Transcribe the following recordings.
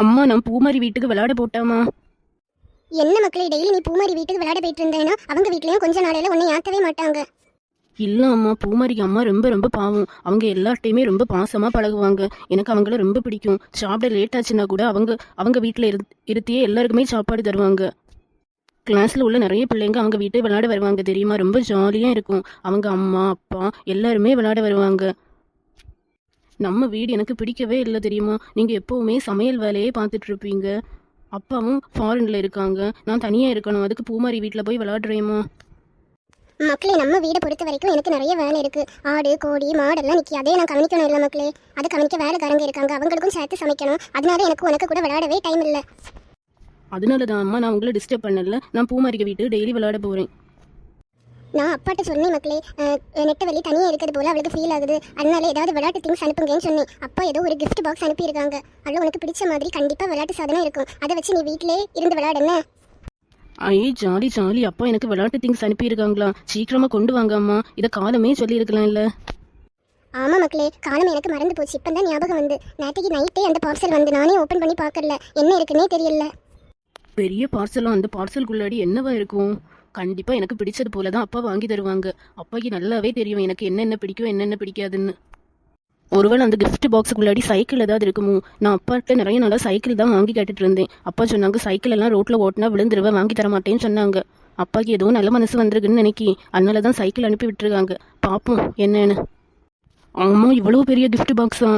அம்மா நான் பூமாரி வீட்டுக்கு விளையாட போட்டாமா. என்ன மக்களே, டெய்லி நீ பூமாரி வீட்டுக்கு விளையாட போயிட்டு இருந்தேன்னா அவங்க வீட்லயும் கொஞ்ச நாளையில உன்னை ஏற்கவே மாட்டாங்க. இல்லை அம்மா, பூமாரிக்கு அம்மா ரொம்ப ரொம்ப பாவம். அவங்க எல்லார்ட்டையுமே ரொம்ப பாசமாக பழகுவாங்க. எனக்கு அவங்கள ரொம்ப பிடிக்கும். சாப்பிட லேட் ஆச்சுன்னா கூட அவங்க வீட்டில் இருத்தியே எல்லாருக்குமே சாப்பாடு தருவாங்க. கிளாஸில் உள்ள நிறைய பிள்ளைங்க அவங்க வீட்டு விளையாட வருவாங்க தெரியுமா. ரொம்ப ஜாலியாக இருக்கும். அவங்க அம்மா அப்பா எல்லாருமே விளையாட வருவாங்க. நம்ம வீடு எனக்கு பிடிக்கவே இல்லை தெரியுமா. நீங்கள் எப்போவுமே சமையல் வேலையே பார்த்துட்டு இருப்பீங்க. அப்பாவும் ஃபாரினில் இருக்காங்க, நான் தனியாக இருக்கணும். அதுக்கு பூமாரி வீட்டில் போய் விளையாடுறேம்மா. மக்களே, நம்ம வீடை பொறுத்த வரைக்கும் எனக்கு நிறைய வேலை இருக்கு. ஆடு கோழி மாடெல்லாம் நிற்கி அதே நான் கவனிக்கணும் இல்லை மக்களே. அதை கவனிக்க வேலைக்காரங்க இருக்காங்க, அவங்களுக்கும் சேர்த்து சமைக்கணும். அதனால எனக்கு உனக்கு கூட விளையாடவே டைம் இல்லை. அதனால தான் அம்மா நான் உங்களை டிஸ்டர்ப் பண்ணல. நான் பூமாரிக்க வீட்டு டெய்லி விளையாட போகிறேன். நான் அப்பாட்ட சொன்னேன் மக்களே, நெட்டவெளி தனியாக இருக்கிறது போல அவளுக்கு ஃபீல் ஆகுது. அதனால ஏதாவது விளையாட்டு திங்ஸ் அனுப்புங்கன்னு சொன்னேன். அப்பா ஏதோ ஒரு கிஃப்ட் பாக்ஸ் அனுப்பியிருக்காங்க. அதில் உனக்கு பிடிச்ச மாதிரி கண்டிப்பாக விளையாட்டு சாதனம் இருக்கும். அதை வச்சு நீ வீட்டிலே இருந்து விளையாடுன. ஐயே ஜாலி ஜாலி. அப்பா எனக்கு விளையாட்டு திங்ஸ் அனுப்பியிருக்காங்களா? சீக்கிரமாக கொண்டு வாங்க அம்மா. இதை காலமே சொல்லியிருக்கலாம் இல்லை? ஆமாம் மக்களே, காலம் எனக்கு மறந்து போச்சு. இப்போ தான் ஞாபகம் வந்து. நேற்றுக்கு நைட்டே அந்த பார்சல் வந்து நானே ஓப்பன் பண்ணி பார்க்கல, என்ன இருக்குன்னே தெரியல. பெரிய பார்சலும் அந்த பார்சலுக்குள்ளாடி என்னவா இருக்கும்? கண்டிப்பாக எனக்கு பிடிச்சது போல தான் அப்பா வாங்கி தருவாங்க. அப்பாக்கு நல்லாவே தெரியும் எனக்கு என்னென்ன பிடிக்கும் என்னென்ன பிடிக்காதுன்னு. ஒருவேளை அந்த கிஃப்ட் பாக்ஸுக்குள்ளாடி சைக்கிள் ஏதாவது இருக்குமோ? நான் அப்பாட்ட நிறைய நாளாக சைக்கிள் தான் வாங்கி கேட்டுட்டு இருந்தேன். அப்பா சொன்னாங்க சைக்கிள் எல்லாம் ரோட்டில் ஓட்டினா விழுந்துருவேன், வாங்கி தர மாட்டேன்னு சொன்னாங்க. அப்பாக்கு ஏதோ நல்ல மனசு வந்திருக்குன்னு நினைக்கி அதனால தான் சைக்கிள் அனுப்பி விட்டுருக்காங்க. பார்ப்போம் என்னன்னு. ஆமாம், இவ்வளோ பெரிய கிஃப்ட் பாக்ஸா?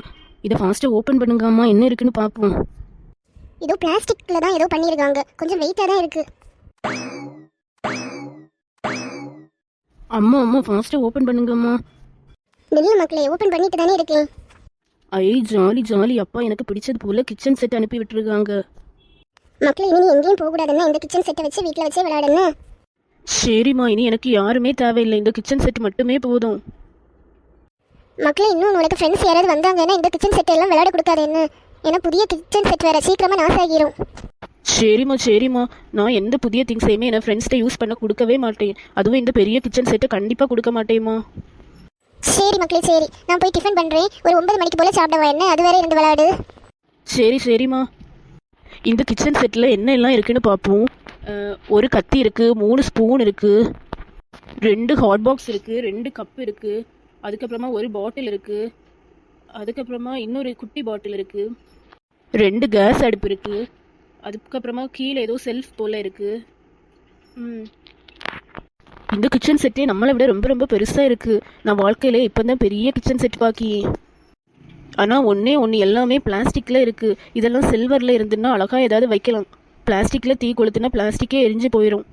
இதை ஃபாஸ்ட்டாக ஓப்பன் பண்ணுங்க அம்மா, என்ன இருக்குன்னு பார்ப்போம். ஏதோ பிளாஸ்டிக்கில் தான் ஏதோ பண்ணியிருக்காங்க, கொஞ்சம் வெயிட்டாக தான் இருக்குது. அம்மா அம்மா ஃபாஸ்ட்டாக ஓப்பன் பண்ணுங்கம்மா. நெல்ல மக்களே, ஓப்பன் பண்ணிட்டு தானே இருக்கேன். ஐ ஜாலி ஜாலி. அப்பா எனக்கு பிடிச்சது போல கிச்சன் செட் அனுப்பி விட்டுருக்காங்க. மக்களே, இனி எங்கேயும் போகக்கூடாதுன்னா இந்த கிச்சன் செட்டை வச்சு வீட்டில் வச்சே விளையாடுன்னு. சரிம்மா, இனி எனக்கு யாருமே தேவையில்லை, இந்த கிச்சன் செட் மட்டுமே போதும். மக்களே, இன்னும் உனக்கு ஃப்ரெண்ட்ஸ் யாராவது வந்தாங்கன்னா இந்த கிச்சன் செட் எல்லாம் விளையாட கொடுக்காது என்ன. ஏன்னா புதிய கிச்சன் செட் வேறு சீக்கிரமாக நாசாகிரும். சரிம்மா சரிம்மா, நான் எந்த புதிய திங்ஸையுமே என் ஃப்ரெண்ட்ஸ்கிட்ட யூஸ் பண்ண கொடுக்கவே மாட்டேன். அதுவும் இந்த பெரிய கிச்சன் செட்டை கண்டிப்பாக கொடுக்க மாட்டேம்மா. சரி மக்களே, சரி நான் போய் டிஃபன் பண்ணுறேன். ஒரு 9 மணிக்கு போல் சாப்பிடவா என்ன, அது வேற இருந்து விளையாடு. சரி சரிம்மா. இந்த கிச்சன் செட்டில் என்ன எல்லாம் இருக்குன்னு பார்ப்போம். ஒரு கத்தி இருக்குது, 3 ஸ்பூன் இருக்குது, 2 ஹாட் பாக்ஸ் இருக்குது, 2 கப் இருக்குது, அதுக்கப்புறமா ஒரு பாட்டில் இருக்குது, அதுக்கப்புறமா இன்னொரு குட்டி பாட்டில் இருக்குது, 2 கேஸ் அடுப்பு இருக்குது, அதுக்கப்புறமா கீழே ஏதோ செல்ஃப் போல் இருக்குது. இந்த கிச்சன் செட்டே நம்மளை விட ரொம்ப ரொம்ப பெருசாக இருக்குது. நான் வாழ்க்கையில் இப்போ தான் பெரிய கிச்சன் செட் பாக்கி. ஆனால் ஒன்று எல்லாமே பிளாஸ்டிக்கில் இருக்குது. இதெல்லாம் சில்வரில் இருந்துன்னா அழகாக ஏதாவது வைக்கலாம். பிளாஸ்டிக்கில் தீ கொளுத்துனா பிளாஸ்டிக்கே எரிஞ்சு போயிடும்.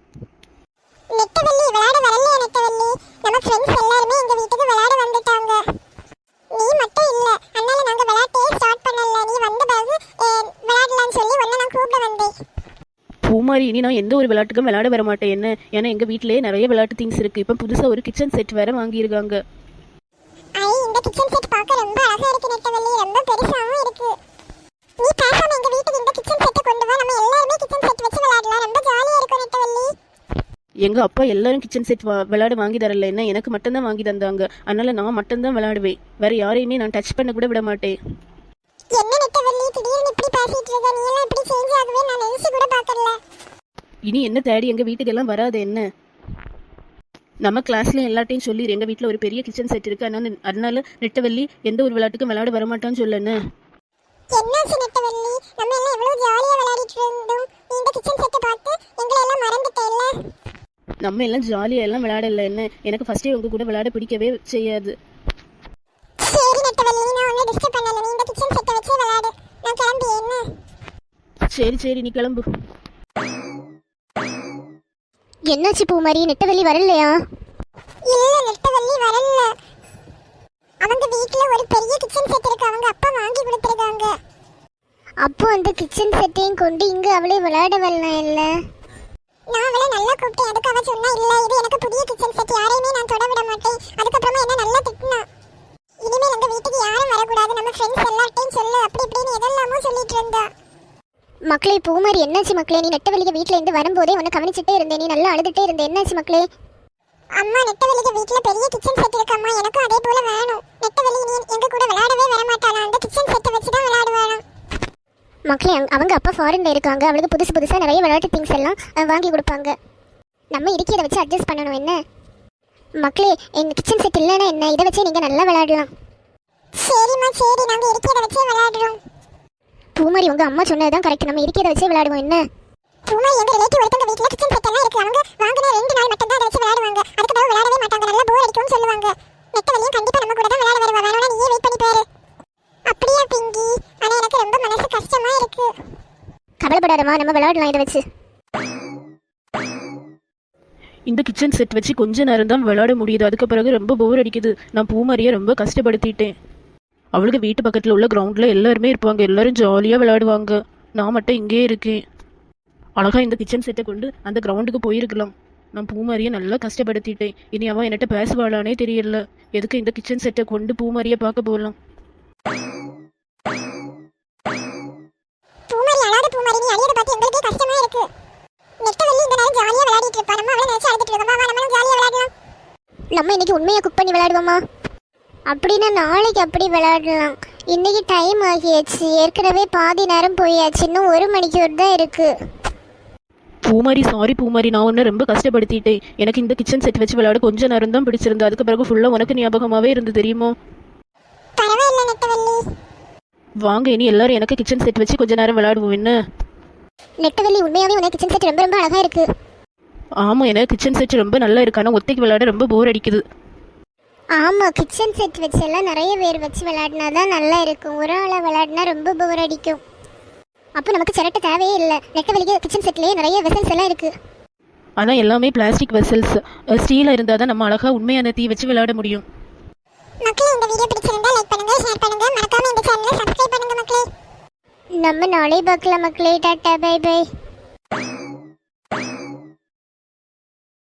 பூமாரி, இனி நான் எந்த ஒரு விளையாட்டுக்கும் விளையாட வர மாட்டேன் என்ன. ஏன்னா எங்கள் வீட்டிலேயே நிறைய விளையாட்டு திங்ஸ் இருக்குது. இப்போ புதுசாக ஒரு கிச்சன் செட் வேறு வாங்கியிருக்காங்க. இந்த கிச்சன் செட் பார்க்க ரொம்ப அழகா இருக்கு நெட்டவள்ளி, ரொம்ப பெருசாவும் இருக்கு. நீ பேசாம எங்க வீட்டுக்கு இந்த கிச்சன் செட்டை கொண்டு வா, நம்ம எல்லாரும் கிச்சன் செட் வச்சு விளையாடலாம், ரொம்ப ஜாலியா இருக்கும் நெட்டவள்ளி. எங்கள் அப்பா எல்லாரும் கிச்சன் செட் விளையாட வாங்கி தரல என்ன, எனக்கு மட்டும்தான் வாங்கி தந்தாங்க. அதனால நான் மட்டும்தான் விளையாடுவேன், வேற யாரையுமே நான் டச் பண்ண கூட விட மாட்டேன். என்ன நெட்டவள்ளி திடீர்னு இப்படி பேசிட்டு இருக்க, நீ எல்லாம் இப்படி சேஞ்ச் ஆகவே நான் நினைச்சு கூட பார்க்கல. இனி என்ன தேடி எங்கள் வீட்டுக்கு எல்லாம் வராது என்ன. நம்ம கிளாஸ்ல எல்லாத்தையும் சொல்லி எங்கள் வீட்டில் ஒரு பெரிய கிச்சன் செட் இருக்கு, அதனால நெட்டவள்ளி எந்த ஒரு விளையாட்டுக்கும் விளையாட வரமாட்டான்னு சொல்லுன்னு. என்னாச்சு நெட்டவள்ளி, நம்ம எல்லாம் எவ்வளவு ஜாலியா விளையாடிட்டு இருந்தோம், இந்த கிச்சன் செட்டை பார்த்து எங்களை எல்லாம் மறந்துட்டேல்ல. நம்ம எல்லாம் ஜாலியா எல்லாம் விளையாடல என்ன, எனக்கு ஃபர்ஸ்டே உங்க கூட விளையாட பிடிக்கவே செய்யாது. சரி நெட்டவள்ளி, நான் உன்னை டிஸ்டர்ப் பண்ணல, நீ இந்த கிச்சன் செட்டை வச்சு விளையாடு, நான் கிளம்பி என்ன. சரி சரி, நீ கிளம்பு. என்னாச்சு பூமாரி, நெட்டவள்ளி வரலையா? இல்ல நெட்டவள்ளி வரல. அவங்க வீட்ல ஒரு பெரிய கிச்சன் செட் இருக்கு, அவங்க அப்பா வாங்கி கொடுத்திருக்காங்க. அப்போ அந்த கிச்சன் செட்டையும் கொண்டு இங்க அவளே விளையாட வரலாம் இல்ல. நான் அவளை நல்லா கூப்பிட்டேன், அதுக்கு அவ சொன்னா இல்ல இது எனக்கு புதிய கிச்சன் செட், யாரையுமே நான் தொட விட மாட்டேன். அதுக்கப்புறமா என்ன நல்லா திட்டினா. இனிமேல் எங்க வீட்டுக்கு யாரும் வரக்கூடாது, நம்ம ஃப்ரெண்ட்ஸ் எல்லார்ட்டையும் சொல்லு, அப்படி இப்படின்னு எதெல்லாமோ சொல்லிட்டு இருந்தா. மக்களே பூமாரி, என்னாச்சு மக்களே? நீ நெட்டவள்ளிக்கு வீட்ல இருந்து வரும்போதே உன்னை கவனிச்சுட்டே இருந்தேன், நீ நல்லா அழுதுட்டே இருந்த, என்னாச்சு மக்களே? அம்மா, நெட்டவள்ளிக்கு வீட்ல பெரிய கிச்சன் செட் இருக்கு அம்மா, எனக்கும் அதே போல வேணும். நெட்டவள்ளி நீ எங்க கூட விளையாடவே வர மாட்டாளா, அந்த கிச்சன் செட்டை வச்சு தான் விளையாடுவாளாம். மக்களே அவங்க அப்பா ஃபாரின்ல இருக்காங்க, அவளுக்கு புதுசு புதுசாக நிறைய விளையாட்டு திங்ஸ் எல்லாம் வாங்கி கொடுப்பாங்க. நம்ம இருக்கிறத வச்சு அட்ஜஸ்ட் பண்ணணும். என்ன மக்களே, எங்கள் கிச்சன் செட் இல்லைன்னா என்ன, இதை வச்சு நீங்கள் நல்லா விளையாடலாம். சரிம்மா சரி, நாங்கள் இருக்கிறத வச்சே விளையாடுறோம். பூமாரி உங்கள் அம்மா சொன்னது தான் கரெக்ட், நம்ம இருக்கிறத வச்சே விளையாடுவோம். என்ன பூமாரி எங்கள் ரிலேட்டிவ் ஒருத்தவங்க வீட்டில் கிச்சன் செட் எல்லாம் இருக்குது, அவங்க வாங்கின 2 நாள் மட்டும் தான் அதை வச்சு விளையாடுவாங்க, அதுக்கப்புறம் விளையாடவே மாட்டாங்க, நல்லா போர் அடிக்கும்னு சொல்லுவாங்க. நெட்டவெளியும் கண்டிப்பாக நம்ம கூட தான் விளையாட வருவா, வேணும்னா நீயே வெயிட் பண்ணி பாரு. அப்படியா பிங்கி? ஆனால் எனக்கு ரொம்ப மனசு கஷ்டமா இருக்கு. கவலைப்படாதம்மா, நம்ம விளையாடலாம் இதை வச்சு. இந்த கிச்சன் செட் வச்சு கொஞ்ச நேரம் தான் விளையாட முடியுது, அதுக்கு பிறகு ரொம்ப போர் அடிக்குது. நான் பூமாரியை ரொம்ப கஷ்டப்படுத்திட்டேன். அவளுக்கு வீட்டு பக்கத்தில் உள்ள கிரவுண்டில் எல்லாருமே இருப்பாங்க, எல்லாரும் ஜாலியாக விளையாடுவாங்க. நான் மட்டும் இங்கே இருக்கேன். அழகா இந்த கிச்சன் செட்டை கொண்டு அந்த கிரவுண்டுக்கு போயிருக்கலாம். நான் பூமாரியை நல்லா கஷ்டப்படுத்திட்டேன். இனி அவன் என்கிட்ட பேசுவாளானே தெரியல. எதுக்கு இந்த கிச்சன் செட்டை கொண்டு பூமாரியை பார்க்க போகலாம். பூமாரி அழாத பூமாரி, நீ அழியத பார்த்து எங்களுக்கே கஷ்டமா இருக்கு. நெட்டவெளி இந்த நேரம் ஜாலியா விளையாடிட்டு இருப்பா, நம்ம அவளை நினைச்சு அழுதுட்டு இருக்கோமா, வா நம்மளும் ஜாலியா விளையாடலாம். நம்ம இன்னைக்கு உண்மையை குக் பண்ணி விளையாடுவோமா? அப்படின்னா நாளைக்கு அப்படி விளையாடலாம். இன்னைக்கு டைம் ஆகியாச்சு, ஏற்கனவே பாதி நேரம் போயாச்சு, இன்னும் 1 மணிக்கூர் தான் இருக்கு. பூமாரி சாரி பூமாரி, நான் உன்னை ரொம்ப கஷ்டப்படுத்திட்டேன். எனக்கு இந்த கிச்சன் செட் வச்சு விளையாட கொஞ்ச நேரம் தான் பிடிச்சிருந்து, அதுக்கு பிறகு ஃபுல்லாக உனக்கு ஞாபகமாகவே இருந்து தெரியுமோ. பரவாயில்ல நெட்டவெளி, வாங்க இனி எல்லாரும் எனக்கு கிச்சன் செட் வச்சு கொஞ்ச நேரம் விளையாடுவோம். என்ன நெட்டவெளி உண்மையாவே உனக்கு கிச்சன் செட் ரொம்ப ரொம்ப அழகா இருக்கு. ஆமாம், எனக்கு கிச்சன் செட் ரொம்ப நல்லா இருக்கு, ஆனால் ஒத்தைக்கு விளையாட ரொம்ப போர் அடிக்குது. ஆமாம், கிச்சன் செட் வச்சு எல்லாம் நிறைய பேர் வச்சு விளையாடினா தான் நல்லா இருக்கும், ஒரு ஆளாக விளையாடினா ரொம்ப போர் அடிக்கும். அப்போ நமக்கு சிரட்டை தேவையே இல்லை. நெட்டவெளிக்கு கிச்சன் செட்லேயே நிறைய வெசல்ஸ் எல்லாம் இருக்கு. ஆனால் எல்லாமே பிளாஸ்டிக் வெசல்ஸ், ஸ்டீலாக இருந்தால் தான் நம்ம அழகாக உண்மையான தீ வச்சு விளையாட முடியும். மக்களே, இந்த வீடியோ பிடிச்சிருந்தா லைக் பண்ணுங்க, ஷேர் பண்ணுங்க, மறக்காம இந்த சேனலை சப்ஸ்கிரைப் பண்ணுங்க மக்களே. நம்ம நாளை பார்க்கலாம் மக்களே. Tata bye by.